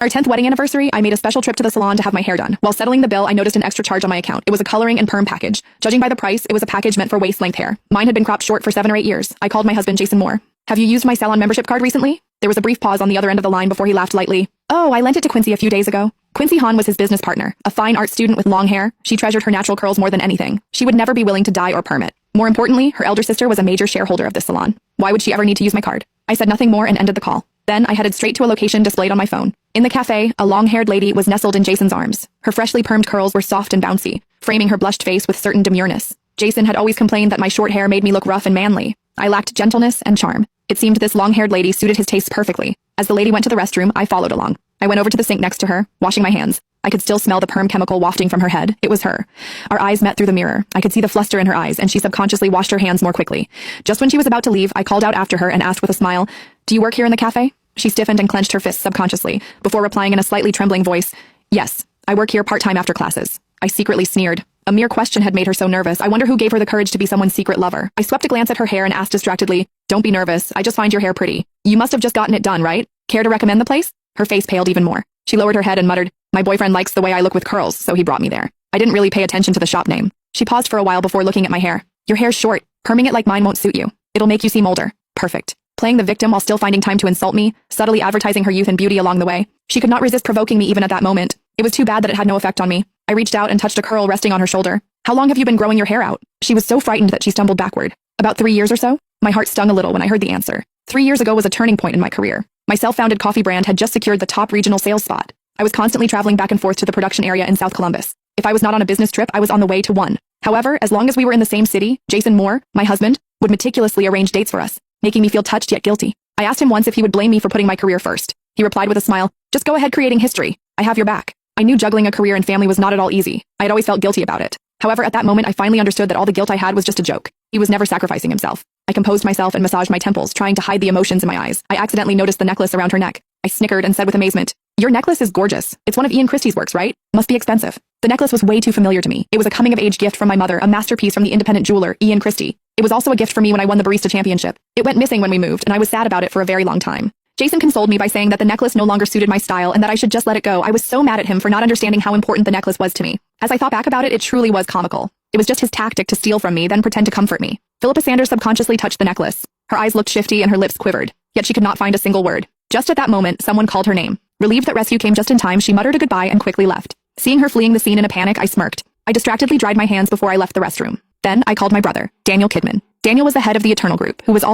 Our 10th wedding anniversary, I made a special trip to the salon to have my hair done. While settling the bill, I noticed an extra charge on my account. It was a coloring and perm package. Judging by the price, it was a package meant for waist-length hair. Mine had been cropped short for 7 or 8 years. I called my husband, Jason Moore. Have you used my salon membership card recently? There was a brief pause on the other end of the line before he laughed lightly. Oh, I lent it to Quincy a few days ago. Quincy Hahn was his business partner, a fine art student with long hair. She treasured her natural curls more than anything. She would never be willing to dye or perm it. More importantly, her elder sister was a major shareholder of the salon. Why would she ever need to use my card? I said nothing more and ended the call. Then I headed straight to a location displayed on my phone. In the cafe, a long-haired lady was nestled in Jason's arms. Her freshly permed curls were soft and bouncy, framing her blushed face with certain demureness. Jason had always complained that my short hair made me look rough and manly. I lacked gentleness and charm. It seemed this long-haired lady suited his tastes perfectly. As the lady went to the restroom, I followed along. I went over to the sink next to her, washing my hands. I could still smell the perm chemical wafting from her head. It was her. Our eyes met through the mirror. I could see the fluster in her eyes, and she subconsciously washed her hands more quickly. Just when she was about to leave, I called out after her and asked with a smile, "Do you work here in the cafe?" She stiffened and clenched her fists subconsciously, before replying in a slightly trembling voice, "Yes, I work here part-time after classes." I secretly sneered. A mere question had made her so nervous. I wonder who gave her the courage to be someone's secret lover. I swept a glance at her hair and asked distractedly, "Don't be nervous, I just find your hair pretty. You must have just gotten it done, right? Care to recommend the place?" Her face paled even more. She lowered her head and muttered, "My boyfriend likes the way I look with curls, so he brought me there." I didn't really pay attention to the shop name. She paused for a while before looking at my hair. "Your hair's short. Perming it like mine won't suit you. It'll make you seem older." Perfect. Playing the victim while still finding time to insult me, subtly advertising her youth and beauty along the way. She could not resist provoking me even at that moment. It was too bad that it had no effect on me. I reached out and touched a curl resting on her shoulder. "How long have you been growing your hair out?" She was so frightened that she stumbled backward. "About 3 years or so?" My heart stung a little when I heard the answer. 3 years ago was a turning point in my career. My self-founded coffee brand had just secured the top regional sales spot. I was constantly traveling back and forth to the production area in South Columbus. If I was not on a business trip, I was on the way to one. However, as long as we were in the same city, Jason Moore, my husband, would meticulously arrange dates for us, making me feel touched yet guilty. I asked him once if he would blame me for putting my career first. He replied with a smile, "Just go ahead creating history. I have your back." I knew juggling a career and family was not at all easy. I had always felt guilty about it. However, at that moment, I finally understood that all the guilt I had was just a joke. He was never sacrificing himself. I composed myself and massaged my temples, trying to hide the emotions in my eyes. I accidentally noticed the necklace around her neck. I snickered and said with amazement, "Your necklace is gorgeous. It's one of Ian Christie's works, right? Must be expensive." The necklace was way too familiar to me. It was a coming-of-age gift from my mother, a masterpiece from the independent jeweler, Ian Christie. It was also a gift for me when I won the barista championship. It went missing when we moved, and I was sad about it for a very long time. Jason consoled me by saying that the necklace no longer suited my style and that I should just let it go. I was so mad at him for not understanding how important the necklace was to me. As I thought back about it, it truly was comical. It was just his tactic to steal from me, then pretend to comfort me. Philippa Sanders subconsciously touched the necklace. Her eyes looked shifty and her lips quivered, yet she could not find a single word. Just at that moment, someone called her name. Relieved that rescue came just in time, she muttered a goodbye and quickly left. Seeing her fleeing the scene in a panic, I smirked. I distractedly dried my hands before I left the restroom. Then I called my brother, Daniel Kidman. Daniel was the head of the Eternal Group, who was